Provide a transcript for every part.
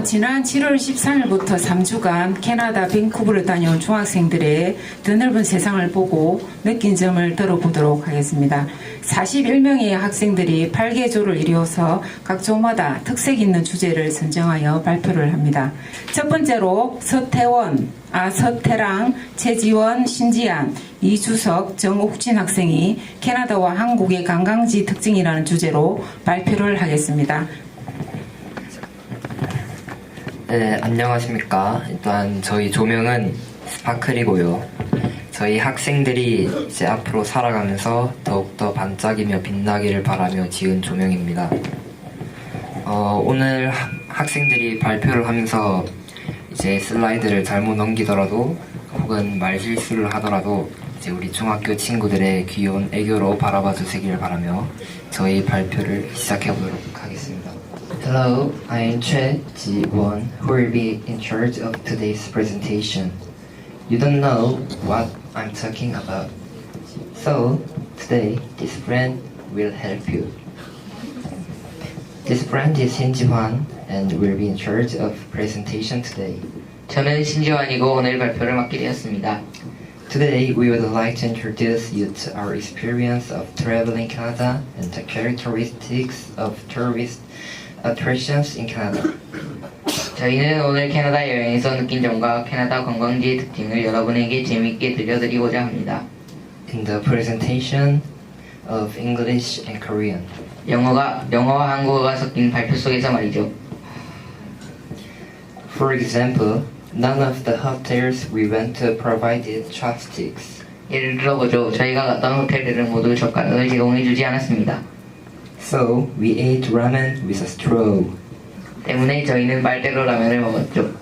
지난 7월 13일부터 3주간 캐나다 밴쿠버를 다녀온 중학생들의 드넓은 세상을 보고 느낀 점을 들어보도록 하겠습니다. 41명의 학생들이 8개조를 이루어서 각 조마다 특색 있는 주제를 선정하여 발표를 합니다. 첫 번째로 서태랑, 최지원, 신지안, 이주석, 정옥진 학생이 캐나다와 한국의 관광지 특징이라는 주제로 발표를 하겠습니다. 네, 안녕하십니까. 일단 저희 조명은 스파클이고요. 저희 학생들이 이제 앞으로 살아가면서 더욱더 반짝이며 빛나기를 바라며 지은 조명입니다. 오늘 학생들이 발표를 하면서 이제 슬라이드를 잘못 넘기더라도 혹은 말실수를 하더라도 이제 우리 중학교 친구들의 귀여운 애교로 바라봐 주시길 바라며 저희 발표를 시작해 보도록 하겠습니다. Hello, I am Choi Ji-won, who will be in charge of today's presentation. You don't know what I'm talking about. So, today, this friend will help you. This friend is Shin Ji-hwan and will be in charge of presentation today. 저는 신지환이고 오늘 발표를 맡게 되었습니다. Today, we would like to introduce you to our experience of traveling Canada and the characteristics of tourist attractions in Canada. 저희는 오늘 캐나다 여행에서 느낀 점과 캐나다 관광지의 특징을 여러분에게 재미있게 들려드리고자 합니다. In the presentation of English and Korean. 영어와 한국어가 섞인 발표 속에서 말이죠. For example, none of the hotels we went to provided chopsticks. 예를 들어보죠. 저희가 갔던 호텔들은 모두 젓가락을 제공해주지 않았습니다. So, we ate ramen with a straw. 때문에 저희는 빨대로 라면을 먹었죠.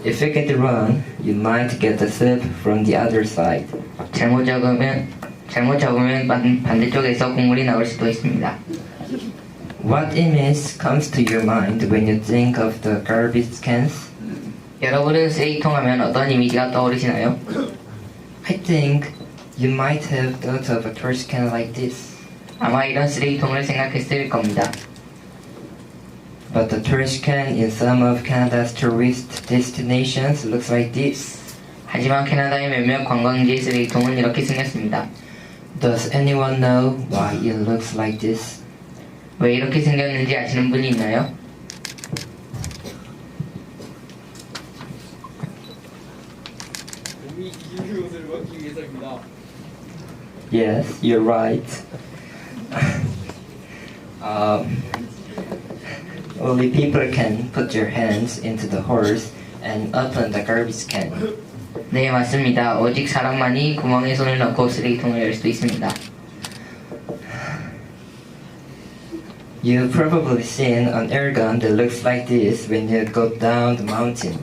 If you get it wrong, you might get the soup from the other side. 잘못 잡으면 반대쪽에서 국물이 나올 수도 있습니다. What image comes to your mind when you think of the garbage cans? 여러분은 쓰레기통 하면 어떤 이미지가 떠오르시나요? I think you might have thought of a trash can like this. 아마 이런 쓰레기통을 생각했을 겁니다. But the trash can in some of Canada's tourist destinations looks like this. 하지만 캐나다의 몇몇 관광지의 쓰레기통은 이렇게 생겼습니다. Does anyone know why it looks like this? 왜 이렇게 생겼는지 아시는 분이 있나요? Yes, you're right. Only people can put their hands into the holes and open the garbage can. 네, 맞습니다. 오직 사람만이 구멍에 손을 넣고 쓰레기통을 열 수도 있습니다. You've probably seen an air gun that looks like this when you go down the mountain.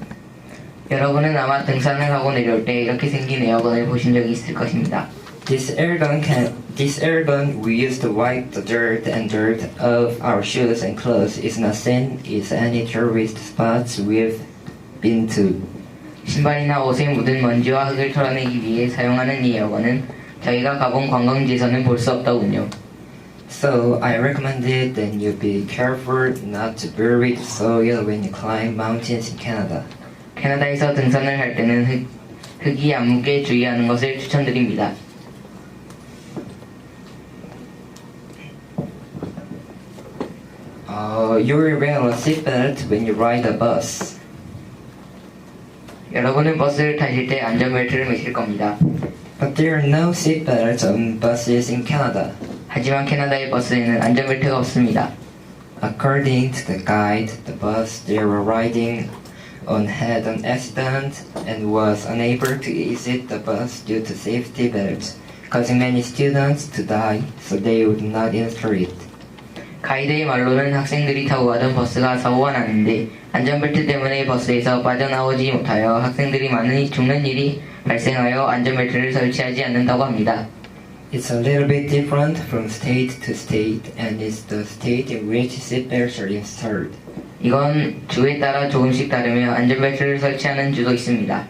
여러분은 아마 등산을 하고 내려올 때 이렇게 생긴 에어건을 보신 적이 있을 것입니다. This air gun we use to wipe the dirt of our shoes and clothes is not seen in any tourist spots we've been to. 신발이나 옷에 묻은 먼지와 흙을 털어내기 위해 사용하는 이 에어건은 저희가 가본 관광지에서는 볼 수 없더군요. So I recommended that you be careful not to bury the soil when you climb mountains in Canada. 캐나다에서 등산을 할 때는 흙이 안 묻게 주의하는 것을 추천드립니다. You will wear a seatbelt when you ride a bus. 여러분은 버스를 타실 때 안전벨트를 매실 겁니다. But there are no seatbelts on buses in Canada. 하지만 캐나다의 버스에는 안전벨트가 없습니다. According to the guide, the bus they were riding on had an accident and was unable to exit the bus due to safety belts, causing many students to die, so they would not install it. 가이드의 말로는 학생들이 타고 가던 버스가 사고가 났는데 안전벨트 때문에 버스에서 빠져나오지 못하여 학생들이 많이 죽는 일이 발생하여 안전벨트를 설치하지 않는다고 합니다. It's a little bit different from state to state, and it's the state in which seatbelts are installed. 이건 주에 따라 조금씩 다르며 안전벨트를 설치하는 주도 있습니다.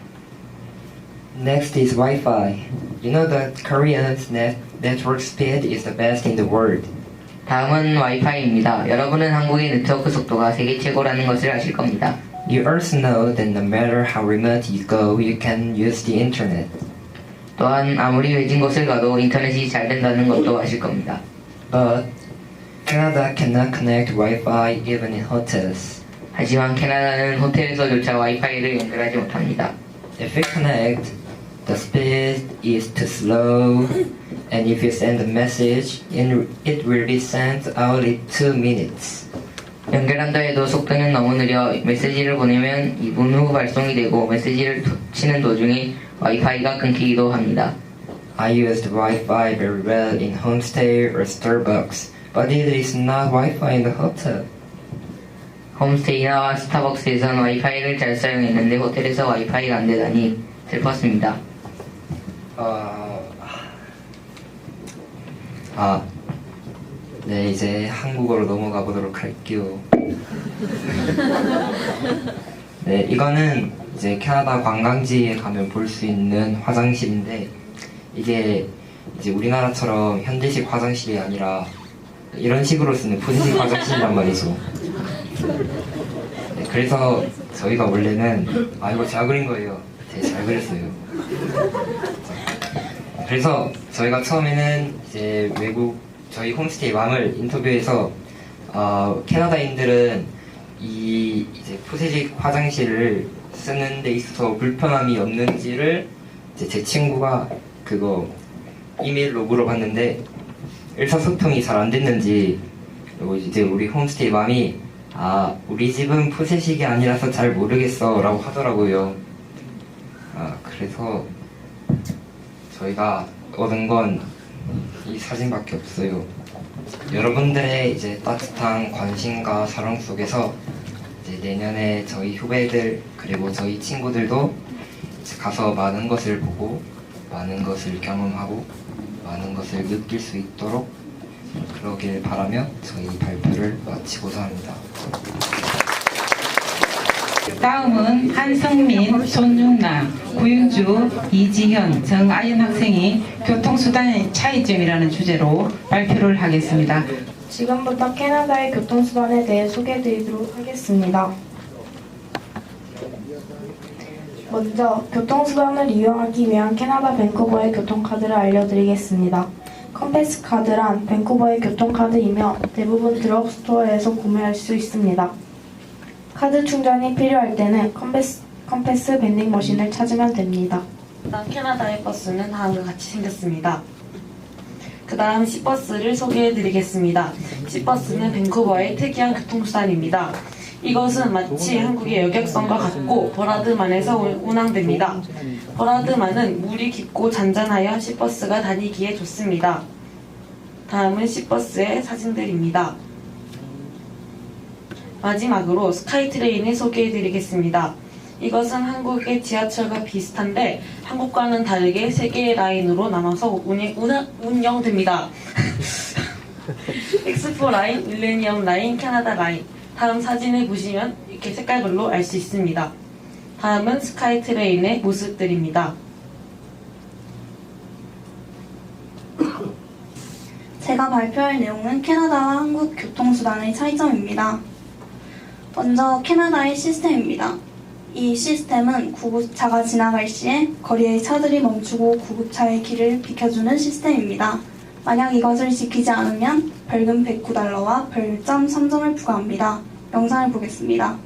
Next is Wi-Fi. You know that Korean's network speed is the best in the world. 다음은 와이파이입니다. 여러분은 한국의 네트워크 속도가 세계 최고라는 것을 아실 겁니다. You also know that no matter how remote you go, you can use the internet. 또한 아무리 외진 곳을 가도 인터넷이 잘 된다는 것도 아실 겁니다. But Canada cannot connect Wi-Fi even in hotels. 하지만 캐나다는 호텔에서조차 와이파이를 연결하지 못합니다. If we connect, the speed is too slow, and if you send a message, it will be sent out in 2 minutes. 연결한다 해도 속도는 너무 느려 메시지를 보내면 2분 후 발송이 되고 메시지를 치는 도중에 와이파이가 끊기기도 합니다. I used Wi-Fi very well in homestay or Starbucks, but it is not Wi-Fi in the hotel. 홈스테이나 스타벅스에선 와이파이를 잘 사용했는데 호텔에서 와이파이가 안 되다니 슬펐습니다. 네, 이제 한국어로 넘어가 보도록 할게요. 네, 이거는 이제 캐나다 관광지에 가면 볼 수 있는 화장실인데, 이게 이제 우리나라처럼 현대식 화장실이 아니라 이런 식으로 쓰는 푸드식 화장실이란 말이죠. 네, 그래서 저희가 원래는 이거 제가 그린 거예요. 되게 잘 그렸어요. 그래서 저희가 처음에는 이제 저희 홈스테이 맘을 인터뷰해서 캐나다인들은 이제 푸세식 화장실을 쓰는 데 있어서 불편함이 없는지를 이제 제 친구가 그거 이메일로 물어봤는데 의사소통이 잘 안 됐는지, 그리고 이제 우리 홈스테이 맘이 우리 집은 푸세식이 아니라서 잘 모르겠어 라고 하더라고요. 그래서 저희가 얻은 건 이 사진밖에 없어요. 여러분들의 이제 따뜻한 관심과 사랑 속에서 이제 내년에 저희 후배들 그리고 저희 친구들도 이제 가서 많은 것을 보고 많은 것을 경험하고 많은 것을 느낄 수 있도록 그러길 바라며 저희 발표를 마치고자 합니다. 다음은 한성민, 손윤나, 구윤주, 이지현, 정아연 학생이 교통수단의 차이점이라는 주제로 발표를 하겠습니다. 지금부터 캐나다의 교통수단에 대해 소개해드리도록 하겠습니다. 먼저 교통수단을 이용하기 위한 캐나다 밴쿠버의 교통카드를 알려드리겠습니다. 컴패스 카드란 밴쿠버의 교통카드이며 대부분 드럭스토어에서 구매할 수 있습니다. 카드 충전이 필요할 때는 컴패스 밴딩 머신을 찾으면 됩니다. 일단 캐나다의 버스는 다음과 같이 생겼습니다. 그 다음 시버스를 소개해드리겠습니다. 시버스는 밴쿠버의 특이한 교통수단입니다. 이것은 마치 한국의 여객선과 같고 버라드만에서 운항됩니다. 버라드만은 물이 깊고 잔잔하여 시버스가 다니기에 좋습니다. 다음은 시버스의 사진들입니다. 마지막으로 스카이트레인을 소개해드리겠습니다. 이것은 한국의 지하철과 비슷한데 한국과는 다르게 3개의 라인으로 나눠서 운영됩니다. 엑스포 라인, 밀레니엄 라인, 캐나다 라인. 다음 사진을 보시면 이렇게 색깔별로 알 수 있습니다. 다음은 스카이트레인의 모습들입니다. 제가 발표할 내용은 캐나다와 한국 교통수단의 차이점입니다. 먼저 캐나다의 시스템입니다. 이 시스템은 구급차가 지나갈 시에 거리의 차들이 멈추고 구급차의 길을 비켜주는 시스템입니다. 만약 이것을 지키지 않으면 벌금 $109와 벌점 3점을 부과합니다. 영상을 보겠습니다.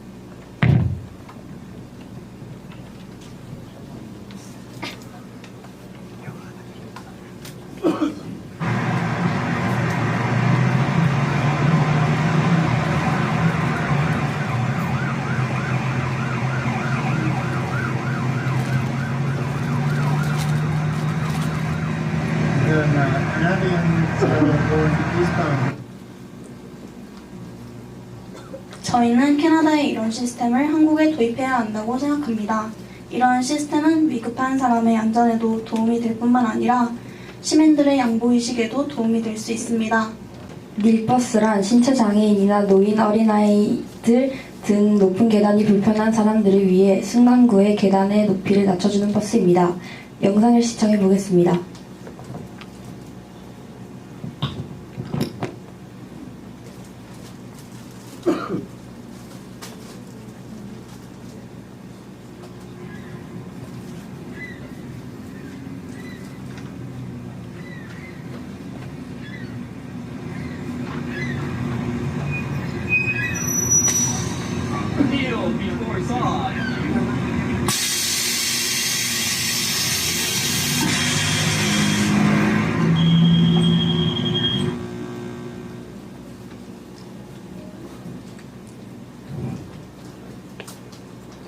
저희는 캐나다의 이런 시스템을 한국에 도입해야 한다고 생각합니다. 이러한 시스템은 위급한 사람의 안전에도 도움이 될 뿐만 아니라 시민들의 양보의식에도 도움이 될 수 있습니다. 밀버스란 신체장애인이나 노인, 어린아이들 등 높은 계단이 불편한 사람들을 위해 승강구의 계단의 높이를 낮춰주는 버스입니다. 영상을 시청해 보겠습니다.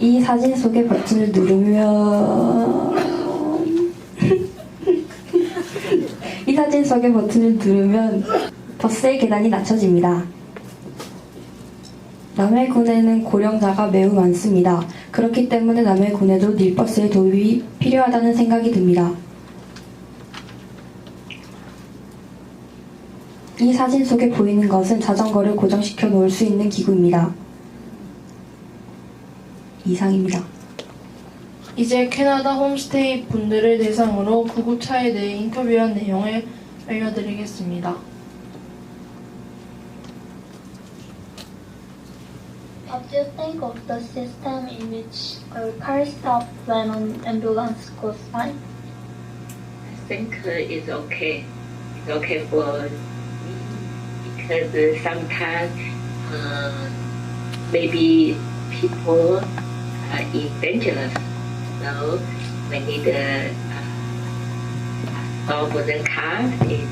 이 사진 속의 버튼을 누르면 이 사진 속의 버튼을 누르면 버스의 계단이 낮춰집니다. 남해군에는 고령자가 매우 많습니다. 그렇기 때문에 남해군에도 닐버스의 도입이 필요하다는 생각이 듭니다. 이 사진 속에 보이는 것은 자전거를 고정시켜 놓을 수 있는 기구입니다. 이상입니다. 이제 캐나다 홈스테이 분들을 대상으로 구급차에 대해 인터뷰한 내용을 알려드리겠습니다. What do you think of the system in which a car stops when an ambulance goes by? I think it's okay. It's okay for me because sometimes maybe people are in dangerous, so we need to stop the car is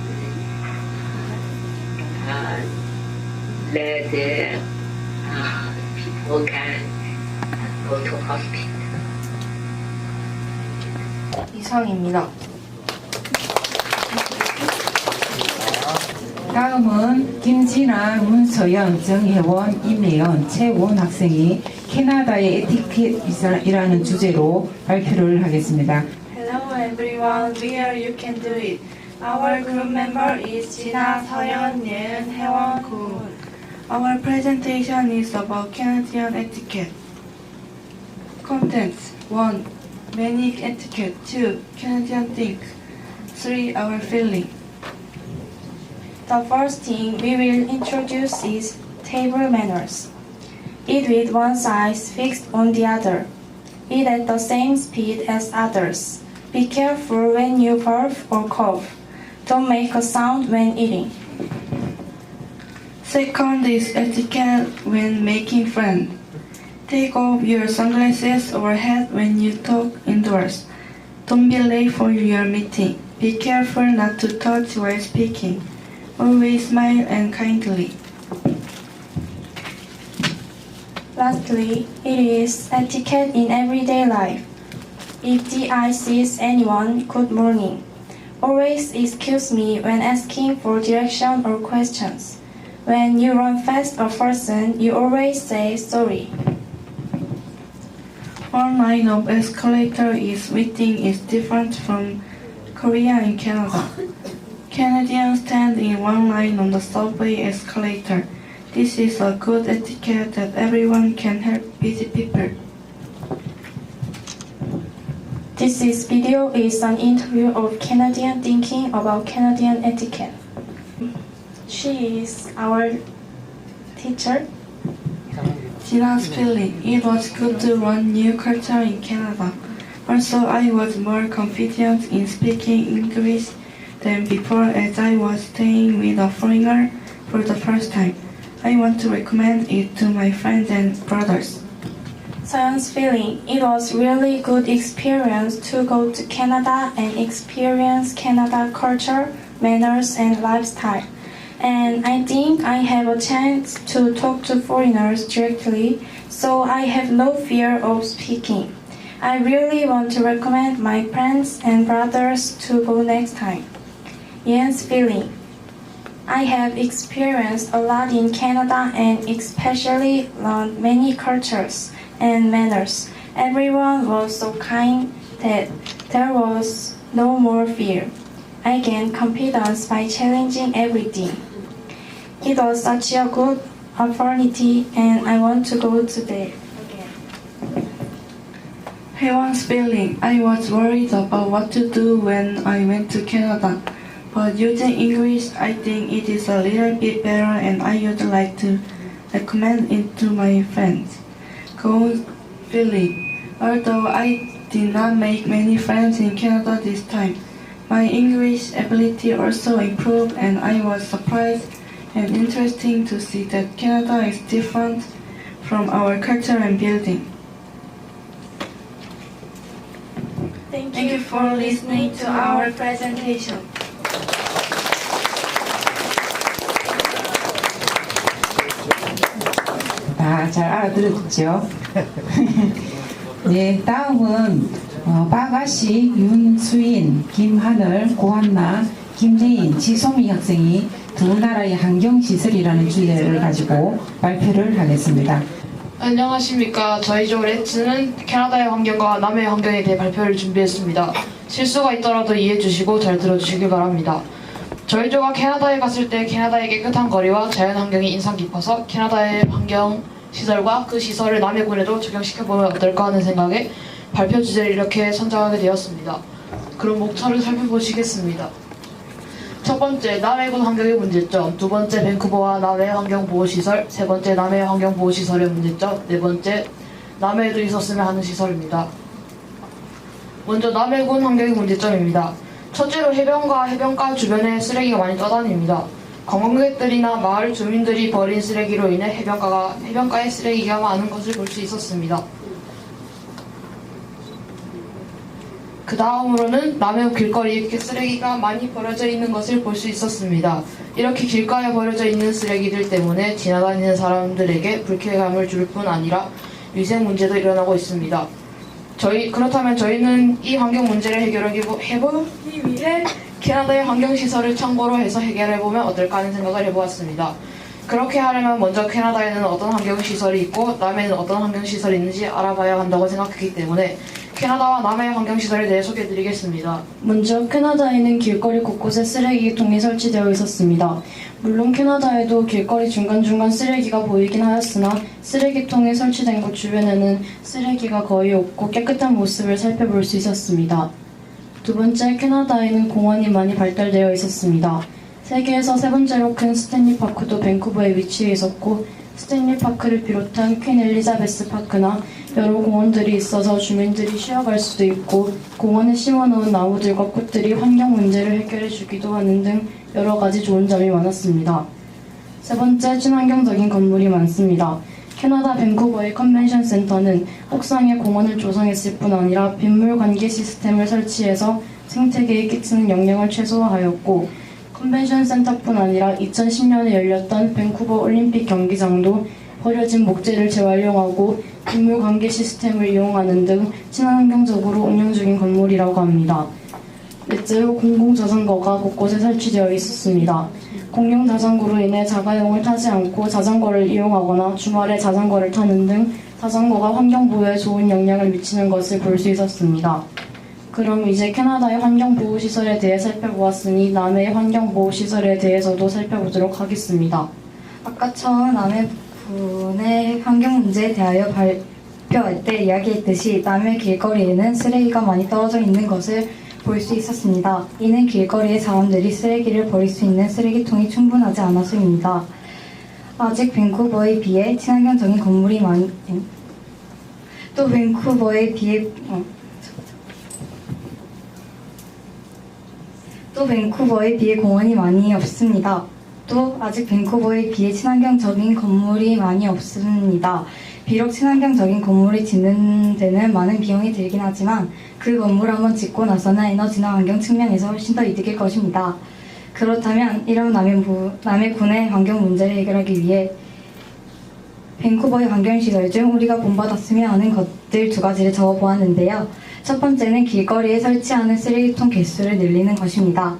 let people can go to hospital. 이상입니다. 다음은 김진아, 문서연, 정혜원, 임혜연, 최원 학생이 캐나다의 에티켓이라는 주제로 발표를 하겠습니다. Hello everyone, we are You Can Do It. Our group member is Jina, Seoyeon, Yeon, Haewon, Koon. Our presentation is about Canadian etiquette. Contents 1. Many etiquette. 2. Canadian think. 3. Our feeling. The first thing we will introduce is table manners. Eat with one side fixed on the other. Eat at the same speed as others. Be careful when you burp or cough. Don't make a sound when eating. Second is etiquette when making friends. Take off your sunglasses or hat when you talk indoors. Don't be late for your meeting. Be careful not to touch while speaking. Always smile and kindly. Lastly, it is etiquette in everyday life. If the eye sees anyone, good morning. Always excuse me when asking for direction or questions. When you run past a person, you always say sorry. One line of escalator is waiting is different from Korea and Canada. Canadians stand in one line on the subway escalator. This is a good etiquette that everyone can help busy people. This video is an interview of Canadian thinking about Canadian etiquette. She is our teacher. Gina's feeling. It was good to learn new culture in Canada. Also, I was more confident in speaking English than before as I was staying with a foreigner for the first time. I want to recommend it to my friends and brothers. Science feeling. It was really good experience to go to Canada and experience Canada culture, manners and lifestyle. And I think I have a chance to talk to foreigners directly, so I have no fear of speaking. I really want to recommend my friends and brothers to go next time. Ian's feeling. I have experienced a lot in Canada and especially learned many cultures and manners. Everyone was so kind that there was no more fear. I gained confidence by challenging everything. It was such a good opportunity and I want to go today again. Haewon's feeling. I was worried about what to do when I went to Canada. But using English, I think it is a little bit better and I would like to recommend it to my friends. Go's feeling. Although I did not make many friends in Canada this time, my English ability also improved and I was surprised and interesting to see that Canada is different from our culture and building. Thank Thank you for listening to our presentation. 다 잘 알아들었죠? 네, 다음은 박아씨, 윤수인, 김하늘, 고한나, 김예인, 지소미 학생이 두 나라의 환경시설이라는 주제를 가지고 발표를 하겠습니다. 안녕하십니까. 저희 조 레츠는 캐나다의 환경과 남해의 환경에 대해 발표를 준비했습니다. 실수가 있더라도 이해해 주시고 잘 들어주시길 바랍니다. 저희 조가 캐나다에 갔을 때 캐나다의 깨끗한 거리와 자연 환경이 인상 깊어서 캐나다의 환경 시설과 그 시설을 남해군에도 적용시켜보면 어떨까 하는 생각에 발표 주제를 이렇게 선정하게 되었습니다. 그럼 목차를 살펴보시겠습니다. 첫 번째, 남해군 환경의 문제점. 두 번째, 밴쿠버와 남해 환경보호시설. 세 번째, 남해 환경보호시설의 문제점. 네 번째, 남해에도 있었으면 하는 시설입니다. 먼저 남해군 환경의 문제점입니다. 첫째로 해변과 해변가 주변에 쓰레기가 많이 떠다닙니다. 관광객들이나 마을 주민들이 버린 쓰레기로 인해 해변가에 쓰레기가 많은 것을 볼 수 있었습니다. 그 다음으로는 남해 길거리에 이렇게 쓰레기가 많이 버려져 있는 것을 볼 수 있었습니다. 이렇게 길가에 버려져 있는 쓰레기들 때문에 지나다니는 사람들에게 불쾌감을 줄 뿐 아니라 위생 문제도 일어나고 있습니다. 그렇다면 저희는 이 환경 문제를 해결하기 위해 캐나다의 환경시설을 참고로 해서 해결해보면 어떨까 하는 생각을 해보았습니다. 그렇게 하려면 먼저 캐나다에는 어떤 환경시설이 있고 남해에는 어떤 환경시설이 있는지 알아봐야 한다고 생각했기 때문에 캐나다와 남해의 환경시설에 대해 소개해드리겠습니다. 먼저 캐나다에는 길거리 곳곳에 쓰레기통이 설치되어 있었습니다. 물론 캐나다에도 길거리 중간중간 쓰레기가 보이긴 하였으나 쓰레기통이 설치된 곳 주변에는 쓰레기가 거의 없고 깨끗한 모습을 살펴볼 수 있었습니다. 두 번째, 캐나다에는 공원이 많이 발달되어 있었습니다. 세계에서 세 번째로 큰 스탠리 파크도 밴쿠버에 위치해 있었고 스탠리 파크를 비롯한 퀸 엘리자베스 파크나 여러 공원들이 있어서 주민들이 쉬어갈 수도 있고 공원에 심어놓은 나무들과 꽃들이 환경 문제를 해결해 주기도 하는 등 여러 가지 좋은 점이 많았습니다. 세 번째, 친환경적인 건물이 많습니다. 캐나다 밴쿠버의 컨벤션 센터는 옥상에 공원을 조성했을 뿐 아니라 빗물 관계 시스템을 설치해서 생태계에 끼치는 영향을 최소화하였고 컨벤션 센터뿐 아니라 2010년에 열렸던 밴쿠버 올림픽 경기장도 버려진 목재를 재활용하고 빗물 관계 시스템을 이용하는 등 친환경적으로 운영 중인 건물이라고 합니다. 넷째로 공공자전거가 곳곳에 설치되어 있었습니다. 공용 자전거로 인해 자가용을 타지 않고 자전거를 이용하거나 주말에 자전거를 타는 등 자전거가 환경보호에 좋은 영향을 미치는 것을 볼 수 있었습니다. 그럼 이제 캐나다의 환경보호시설에 대해 살펴보았으니 남해의 환경보호시설에 대해서도 살펴보도록 하겠습니다. 아까 처음 남해군의 환경 문제에 대하여 발표할 때 이야기했듯이 남해 길거리에는 쓰레기가 많이 떨어져 있는 것을 볼 수 있었습니다. 이는 길거리에 사람들이 쓰레기를 버릴 수 있는 쓰레기통이 충분하지 않아서입니다. 아직 밴쿠버에 비해 친환경적인 건물이 또 밴쿠버에 비해 공원이 많이 없습니다. 또 아직 밴쿠버에 비해 친환경적인 건물이 많이 없습니다. 비록 친환경적인 건물을 짓는 데는 많은 비용이 들긴 하지만 그 건물 한번 짓고 나서는 에너지나 환경 측면에서 훨씬 더 이득일 것입니다. 그렇다면 이런 남해군의 환경 문제를 해결하기 위해 밴쿠버의 환경시설 중 우리가 본받았으면 하는 것들 두 가지를 적어보았는데요. 첫 번째는 길거리에 설치하는 쓰레기통 개수를 늘리는 것입니다.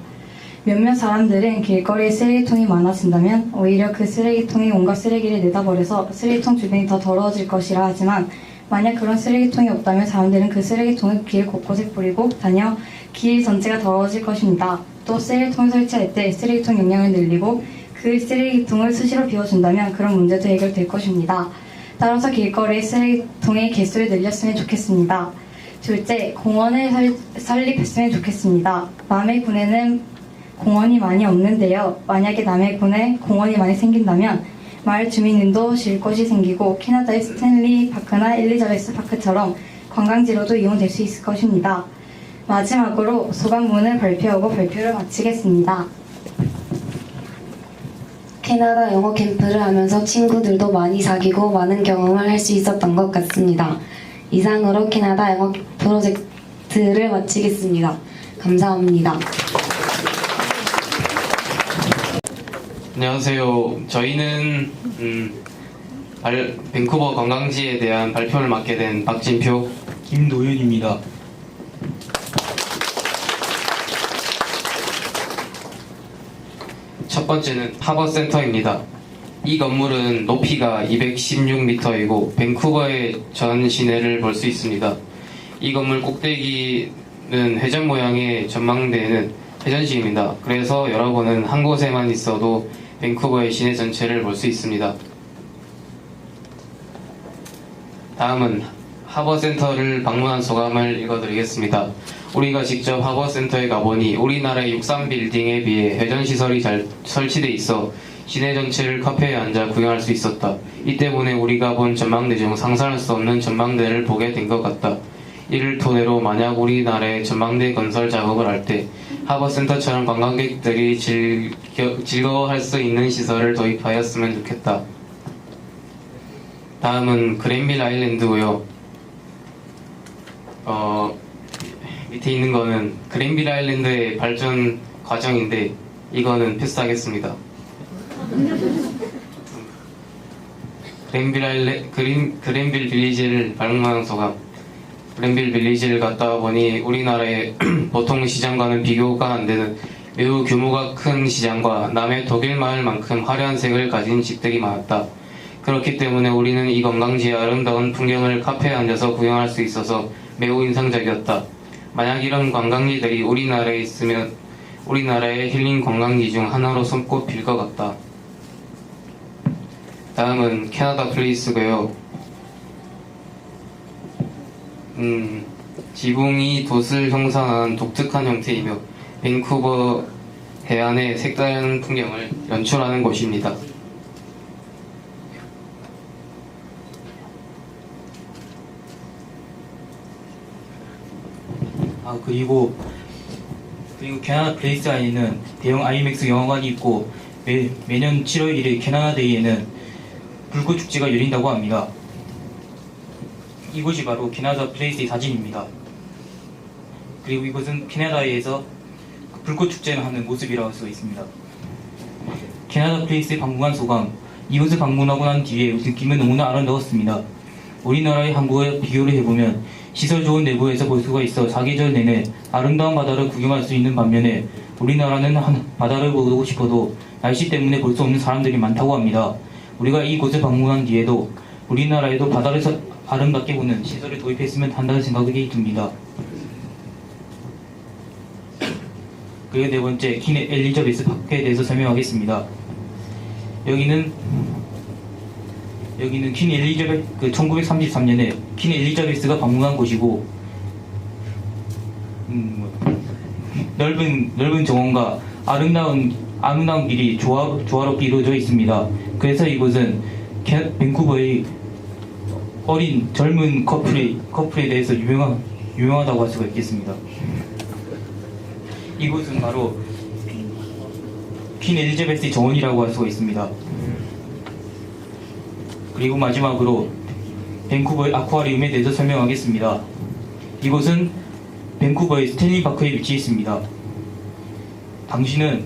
몇몇 사람들은 길거리에 쓰레기통이 많아진다면 오히려 그 쓰레기통에 온갖 쓰레기를 내다버려서 쓰레기통 주변이 더 더러워질 것이라 하지만 만약 그런 쓰레기통이 없다면 사람들은 그 쓰레기통을 길 곳곳에 뿌리고 다녀 길 전체가 더러워질 것입니다. 또 쓰레기통을 설치할 때 쓰레기통 용량을 늘리고 그 쓰레기통을 수시로 비워준다면 그런 문제도 해결될 것입니다. 따라서 길거리에 쓰레기통의 개수를 늘렸으면 좋겠습니다. 둘째, 공원을 설립했으면 좋겠습니다. 남해군에는 공원이 많이 없는데요. 만약에 남해군에 공원이 많이 생긴다면 마을 주민들도 쉴 곳이 생기고 캐나다의 스탠리 파크나 엘리자베스 파크처럼 관광지로도 이용될 수 있을 것입니다. 마지막으로 소감문을 발표하고 발표를 마치겠습니다. 캐나다 영어 캠프를 하면서 친구들도 많이 사귀고 많은 경험을 할 수 있었던 것 같습니다. 이상으로 캐나다 영어 프로젝트를 마치겠습니다. 감사합니다. 안녕하세요. 저희는 밴쿠버 관광지에 대한 발표를 맡게 된 박진표, 김노윤입니다. 첫 번째는 하버센터입니다. 이 건물은 높이가 216m이고 밴쿠버의 전 시내를 볼 수 있습니다. 이 건물 꼭대기는 회전 모양의 전망대는 회전식입니다. 그래서 여러분은 한 곳에만 있어도 밴쿠버의 시내 전체를 볼 수 있습니다. 다음은 하버센터를 방문한 소감을 읽어드리겠습니다. 우리가 직접 하버센터에 가보니 우리나라의 63빌딩에 비해 회전시설이 잘 설치돼 있어 시내 전체를 카페에 앉아 구경할 수 있었다. 이 때문에 우리가 본 전망대 중 상상할 수 없는 전망대를 보게 된 것 같다. 이를 토대로 만약 우리나라의 전망대 건설 작업을 할 때 하버센터처럼 관광객들이 즐거워할 수 있는 시설을 도입하였으면 좋겠다. 다음은 그랜빌 아일랜드고요. 밑에 있는 거는 그랜빌 아일랜드의 발전 과정인데 이거는 패스하겠습니다. 그랜빌 빌리지를 방문한 소감. 그랜빌 빌리지를 갔다 보니 우리나라의 보통 시장과는 비교가 안 되는 매우 규모가 큰 시장과 남해 독일 마을만큼 화려한 색을 가진 집들이 많았다. 그렇기 때문에 우리는 이 관광지의 아름다운 풍경을 카페에 앉아서 구경할 수 있어서 매우 인상적이었다. 만약 이런 관광지들이 우리나라에 있으면 우리나라의 힐링 관광지 중 하나로 손꼽힐 것 같다. 다음은 캐나다 플레이스고요. 지붕이 돛을 형상한 독특한 형태이며 밴쿠버 해안의 색다른 풍경을 연출하는 곳입니다. 그리고 캐나다 플레이스 안에는 대형 IMAX 영화관이 있고 매년 7월 1일 캐나다데이에는 불꽃 축제가 열린다고 합니다. 이곳이 바로 캐나다 플레이스의 사진입니다. 그리고 이곳은 캐나다에서 불꽃 축제를 하는 모습이라고 할 수가 있습니다. 캐나다 플레이스에 방문한 소감. 이곳을 방문하고 난 뒤에 느낌은 너무나 아름다웠습니다. 우리나라의 한국과 비교를 해보면 시설 좋은 내부에서 볼 수가 있어 사계절 내내 아름다운 바다를 구경할 수 있는 반면에 우리나라는 바다를 보고 싶어도 날씨 때문에 볼 수 없는 사람들이 많다고 합니다. 우리가 이곳을 방문한 뒤에도 우리나라에도 바다를 아름답게 보는 시설을 도입했으면 한다는 생각이 듭니다. 그리고 네 번째, 퀸 엘리자베스 파크에 대해서 설명하겠습니다. 여기는 퀸 엘리자베스 1933년에 퀸 엘리자베스가 방문한 곳이고 넓은 정원과 아름다운 길이 조화롭게 이루어져 있습니다. 그래서 이곳은 밴쿠버의 어린 젊은 커플에 대해서 유명하다고 할 수가 있겠습니다. 이곳은 바로 퀸 엘리자베스의 정원이라고 할 수가 있습니다. 그리고 마지막으로 밴쿠버의 아쿠아리움에 대해서 설명하겠습니다. 이곳은 밴쿠버의 스탠리 파크에 위치해 있습니다. 당신은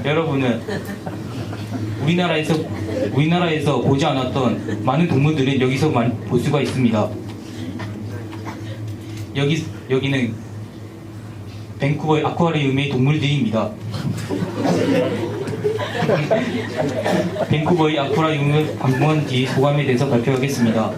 여러분은 우리나라에서 보지 않았던 많은 동물들을 여기서 볼 수가 있습니다. 여기는 밴쿠버의 아쿠아리움의 동물들입니다. 밴쿠버의 아쿠아리움을 방문한 뒤 소감에 대해서 발표하겠습니다.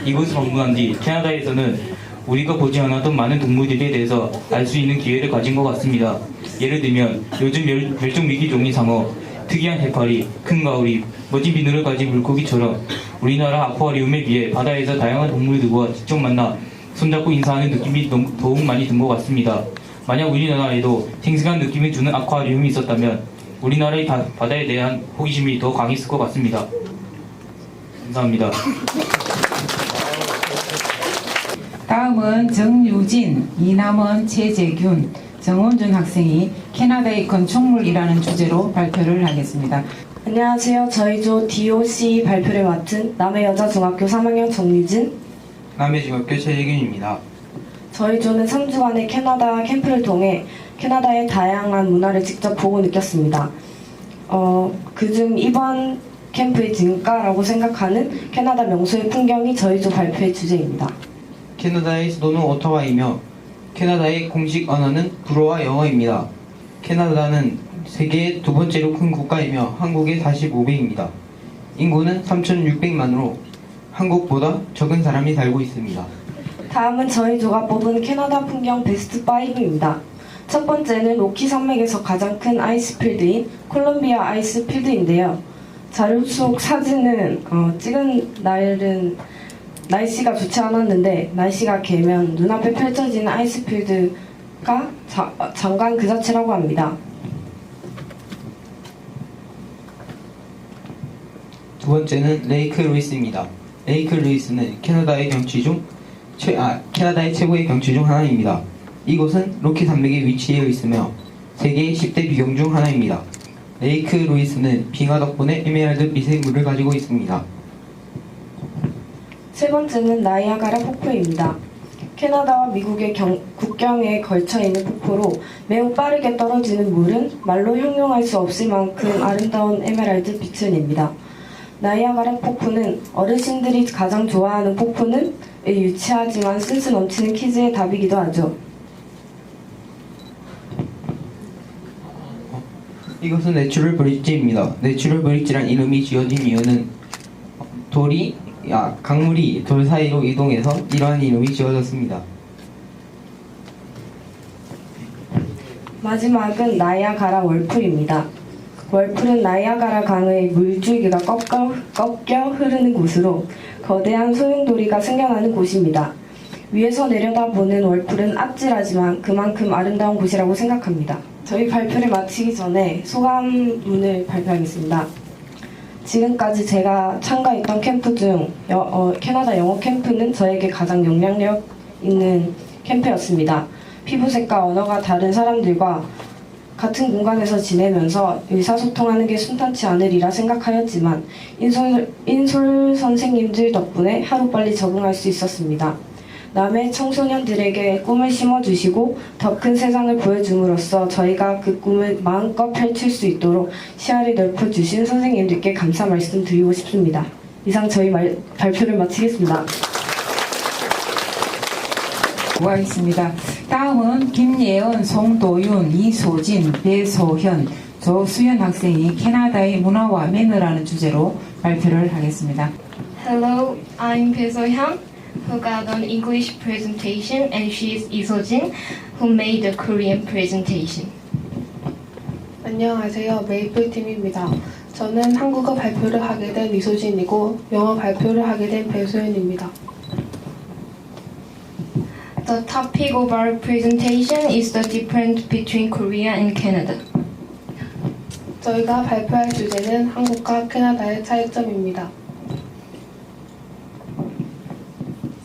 이곳을 방문한 뒤 캐나다에서는 우리가 보지 않았던 많은 동물들에 대해서 알 수 있는 기회를 가진 것 같습니다. 예를 들면 요즘 멸종 위기종인 상어, 특이한 해파리, 큰 가오리, 멋진 비늘을 가진 물고기처럼 우리나라 아쿠아리움에 비해 바다에서 다양한 동물들과 직접 만나 손잡고 인사하는 느낌이 더욱 많이 든 것 같습니다. 만약 우리나라에도 생생한 느낌을 주는 아쿠아리움이 있었다면 우리나라의 바다에 대한 호기심이 더 강했을 것 같습니다. 감사합니다. 다음은 정유진, 이남원, 최재균, 정원준 학생이 캐나다의 건축물이라는 주제로 발표를 하겠습니다. 안녕하세요. 저희 조 DOC 발표를 맡은 남해여자중학교 3학년 정유진, 남해중학교 최재균입니다. 저희 조는 3주간의 캐나다 캠프를 통해 캐나다의 다양한 문화를 직접 보고 느꼈습니다. 그중 이번 캠프의 진가라고 생각하는 캐나다 명소의 풍경이 저희 조 발표의 주제입니다. 캐나다의 수도는 오타와이며 캐나다의 공식 언어는 불어와 영어입니다. 캐나다는 세계의 두 번째로 큰 국가이며 한국의 45배입니다. 인구는 3,600만으로 한국보다 적은 사람이 살고 있습니다. 다음은 저희 조가 뽑은 캐나다 풍경 베스트 5입니다. 첫 번째는 로키 산맥에서 가장 큰 아이스필드인 콜롬비아 아이스필드인데요. 자료 속 사진은 찍은 날은 날씨가 좋지 않았는데 날씨가 개면 눈앞에 펼쳐지는 아이스필드가 장관 그 자체라고 합니다. 두 번째는 레이크 루이스입니다. 레이크 루이스는 캐나다의 최고의 경치 중 하나입니다. 이곳은 로키 산맥에 위치해 있으며 세계 10대 비경 중 하나입니다. 레이크 루이스는 빙하 덕분에 에메랄드 빛의 물을 가지고 있습니다. 세 번째는 나이아가라 폭포입니다. 캐나다와 미국의 국경에 걸쳐 있는 폭포로 매우 빠르게 떨어지는 물은 말로 형용할 수 없을 만큼 아름다운 에메랄드 빛을 냅니다. 나이아가라 폭포는 어르신들이 가장 좋아하는 폭포는 유치하지만 센스 넘치는 퀴즈의 답이기도 하죠. 이것은 내추럴 브릿지입니다. 내추럴 브릿지란 이름이 지어진 이유는 강물이 돌 사이로 이동해서 이러한 이름이 지어졌습니다. 마지막은 나이아가라 월풀입니다. 월풀은 나이아가라 강의 물줄기가 꺾여 흐르는 곳으로 거대한 소용돌이가 생겨나는 곳입니다. 위에서 내려다보는 월풀은 아찔하지만 그만큼 아름다운 곳이라고 생각합니다. 저희 발표를 마치기 전에 소감문을 발표하겠습니다. 지금까지 제가 참가했던 캠프 중 캐나다 영어 캠프는 저에게 가장 영향력 있는 캠프였습니다. 피부색과 언어가 다른 사람들과 같은 공간에서 지내면서 의사소통하는 게 순탄치 않으리라 생각하였지만 인솔 선생님들 덕분에 하루빨리 적응할 수 있었습니다. 남의 청소년들에게 꿈을 심어주시고 더 큰 세상을 보여줌으로써 저희가 그 꿈을 마음껏 펼칠 수 있도록 시야를 넓혀주신 선생님들께 감사 말씀 드리고 싶습니다. 이상 저희 발표를 마치겠습니다. 수고하셨습니다. 다음은 김예은, 송도윤, 이소진, 배소현, 조수연 학생이 캐나다의 문화와 매너라는 주제로 발표를 하겠습니다. Hello, I'm 배소현, who got an English presentation, and she is 이소진, who made the Korean presentation. 안녕하세요. 메이플팀입니다. 저는 한국어 발표를 하게 된 이소진이고 영어 발표를 하게 된 배소연입니다. The topic of our presentation is the difference between Korea and Canada. 저희가 발표할 주제는 한국과 캐나다의 차이점입니다.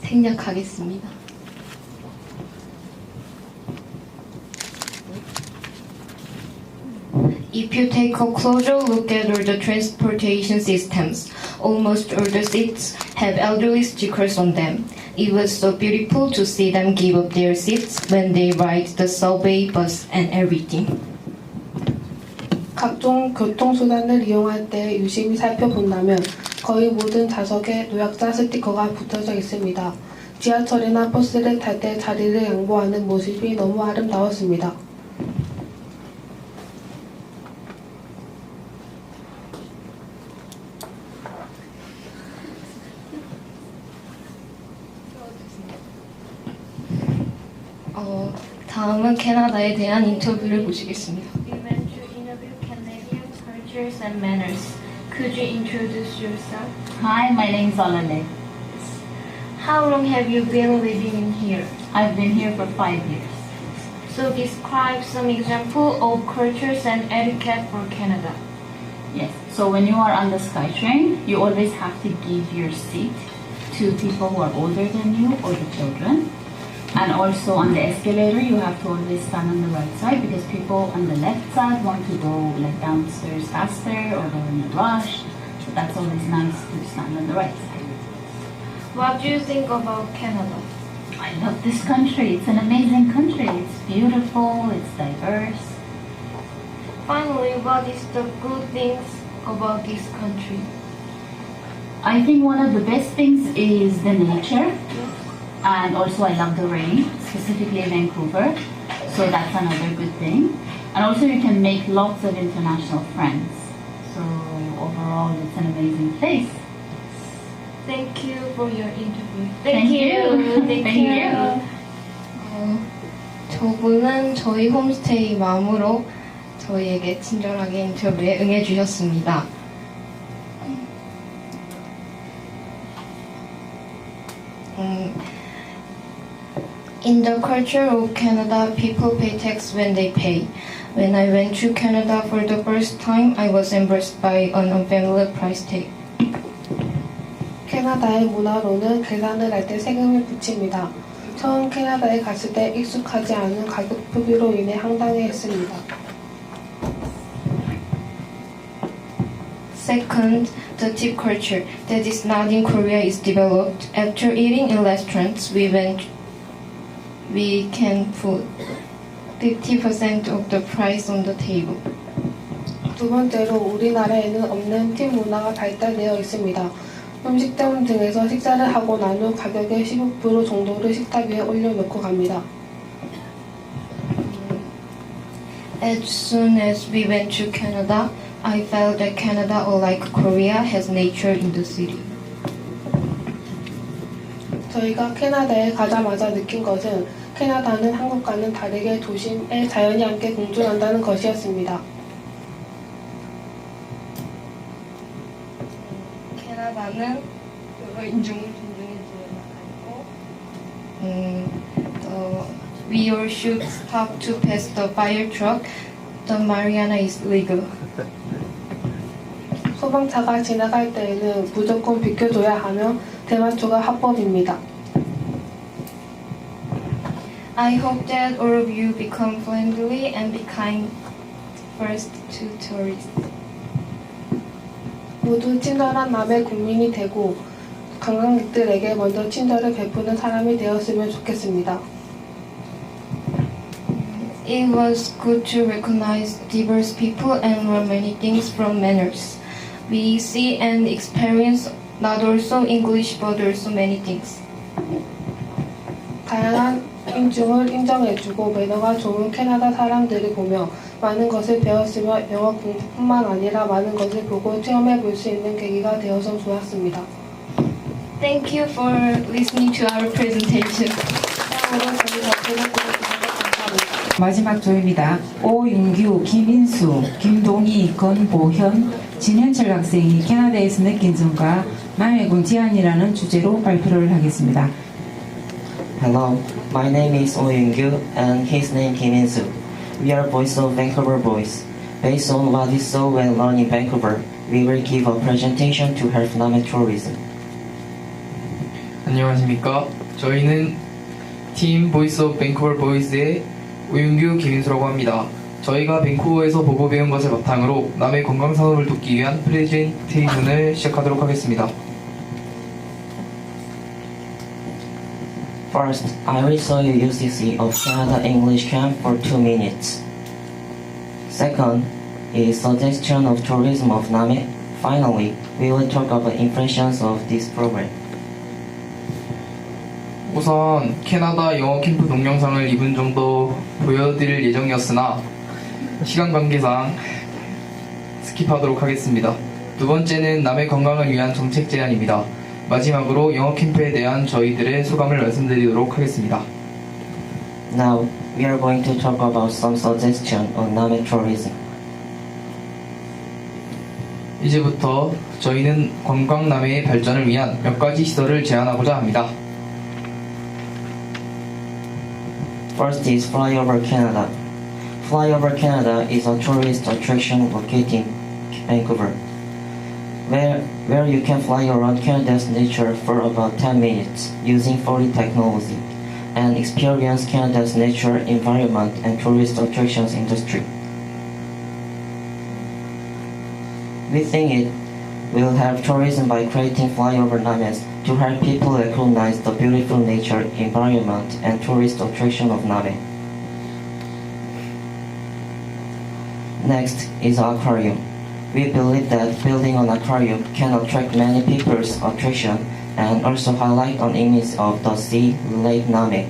생략하겠습니다. If you take a closer look at all the transportation systems, almost all the seats have elderly stickers on them. It was so beautiful to see them give up their seats when they ride the subway, bus, and everything. 각종 교통수단을 이용할 때 유심히 살펴본다면 거의 모든 좌석에 노약자 스티커가 붙어져 있습니다. 지하철이나 버스를 탈 때 자리를 양보하는 모습이 너무 아름다웠습니다. 다음은 캐나다에 대한 인터뷰를 보시겠습니다. We went to interview Canadian cultures and manners. Could you introduce yourself? Hi, my name is Alane. How long have you been living in here? I've been here for 5 years. So describe some example of cultures and etiquette for Canada. Yes, so when you are on the SkyTrain, you always have to give your seat to people who are older than you or the children. And also on the escalator, you have to always stand on the right side because people on the left side want to go like downstairs faster or they're in a rush. So that's always nice to stand on the right side. What do you think about Canada? I love this country. It's an amazing country. It's beautiful. It's diverse. Finally, what is the good things about this country? I think one of the best things is the nature. And also I love the rain, specifically Vancouver. So that's another good thing. And also you can make lots of international friends. So overall it's an amazing place. Thank you for your interview. Thank you. Thank you. 저분은 저희 홈스테이 맘으로 저희에게 친절하게 인터뷰에 응해주셨습니다. In the culture of Canada, people pay tax when they pay. When I went to Canada for the first time, I was embarrassed by an unfamiliar price tag. 캐나다의 문화로는 계산을 할 때 세금을 붙입니다. 처음 캐나다에 갔을 때 익숙하지 않은 가격 표기로 인해 황당해했습니다. Second, the tip culture that is not in Korea is developed. After eating in restaurants, we can put 50% of the price on the table. 두 번째로 우리나라에는 없는 팁 문화가 발달되어 있습니다. 음식점 등에서 식사를 하고 난 후 가격의 15% 정도를 식탁 위에 올려놓고 갑니다. As soon as we went to Canada, I felt that Canada, unlike Korea, has nature in the city. 저희가 캐나다에 가자마자 느낀 것은 캐나다는 한국과는 다르게 도심에 자연이 함께 공존한다는 것이었습니다. 캐나다는 여러 인종을 존중해주는 나라이고, we all should stop to pass the fire truck. The marijuana is legal. 소방차가 지나갈 때에는 무조건 비켜줘야 하며 대마초가 합법입니다. I hope that all of you become friendly and be kind first to tourists. 모두 친절한 남의 국민이 되고 관광객들에게 먼저 친절을 베푸는 사람이 되었으면 좋겠습니다. It was good to recognize diverse people and learn many things from manners. We see and experience not also English but also many things. 다양한 인종을 인정해주고 매너가 좋은 캐나다 사람들을 보며 많은 것을 배웠으며 영어 공부뿐만 아니라 많은 것을 보고 체험해 볼 수 있는 계기가 되어서 좋았습니다. Thank you for listening to our presentation. 마지막 조입니다. 오윤규, 김인수, 김동희, 권보현, 진현철 학생이 캐나다에서 느낀 점과 남해군 제안이라는 주제로 발표를 하겠습니다. Hello, my name is Oh Yoon-gyu and his name Kim In-soo. We are Voice of Vancouver Boys. Based on what we saw and learned in Vancouver, we will give a presentation to help Nam해 tourism. 안녕하십니까. 저희는 팀 보이스 오브 밴쿠버 보이즈의 오윤규 김인수라고 합니다. 저희가 밴쿠버에서 보고 배운 것을 바탕으로 남해 관광 산업을 돕기 위한 프레젠테이션을 시작하도록 하겠습니다. First, I will show you UCC of Canada English Camp for 2 minutes. Second is suggestion of tourism of Nam해. Finally, we will talk about impressions of this program. 우선 캐나다 영어 캠프 동영상을 2분 정도 보여드릴 예정이었으나 시간 관계상 스킵하도록 하겠습니다. 두 번째는 남해 관광을 위한 정책 제안입니다. 마지막으로 영어 캠프에 대한 저희들의 소감을 말씀드리도록 하겠습니다. Now, we are going to talk about some suggestion on Nam해 tourism. 이제부터 저희는 관광 남해의 발전을 위한 몇 가지 시설을 제안하고자 합니다. First is Flyover Canada. Flyover Canada is a tourist attraction located in Vancouver, where you can fly around Canada's nature for about 10 minutes using 4D technology and experience Canada's natural environment and tourist attractions industry. We think it will help tourism by creating flyover Names to help people recognize the beautiful nature, environment, and tourist attraction of Name. Next is aquarium. We believe that building an aquarium can attract many people's attention and also highlight an image of the sea, Lake Name.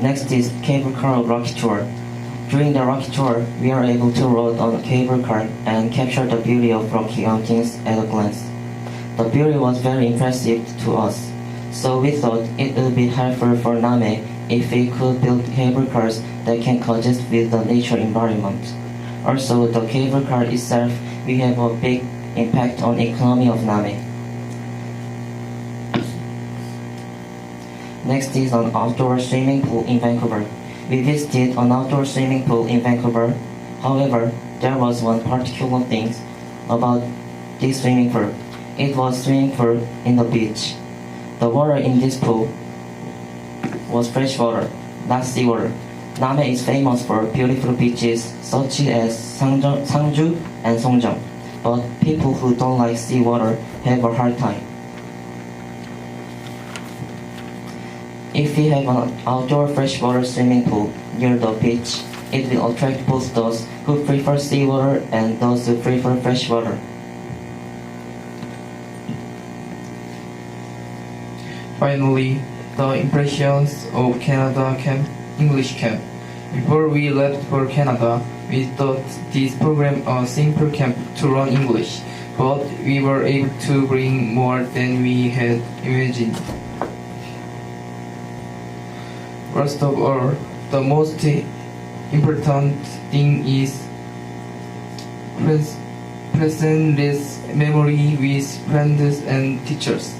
Next is cable car rocket tour. During the rocket tour, we are able to ride on a cable car and capture the beauty of Rocky Mountains at a glance. The beauty was very impressive to us, so we thought it would be helpful for Name if we could build cable cars that can coexist with the nature environment. Also, the cable car itself will have a big impact on the economy of Name. Next is an outdoor swimming pool in Vancouver. We visited an outdoor swimming pool in Vancouver. However, there was one particular thing about this swimming pool. It was swimming pool in the beach. The water in this pool was fresh water, not seawater. Name is famous for beautiful beaches such as Sangju and Songjeong, but people who don't like seawater have a hard time. If we have an outdoor freshwater swimming pool near the beach, it will attract both those who prefer seawater and those who prefer freshwater. Finally, the impressions of Canada Camp, English Camp. Before we left for Canada, we thought this program a simple camp to learn English, but we were able to bring more than we had imagined. First of all, the most important thing is present this memory with friends and teachers.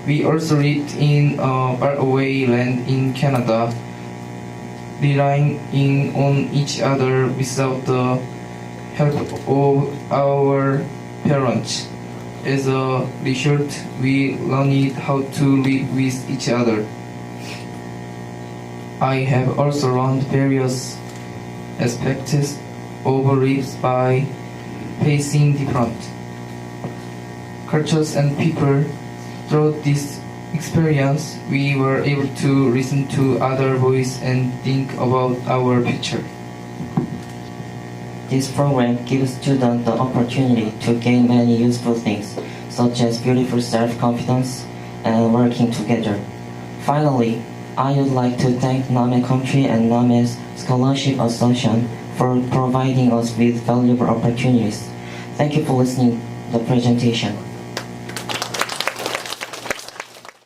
We also lived in a faraway land in Canada, relying on each other without the help of our parents. As a result, we learned how to live with each other. I have also learned various aspects of lives by facing different cultures and people. Through this experience, we were able to listen to other voices and think about our future. This program gives students the opportunity to gain many useful things, such as beautiful self-confidence and working together. Finally, I would like to thank Name Country and Name's Scholarship Association for providing us with valuable opportunities. Thank you for listening to the presentation.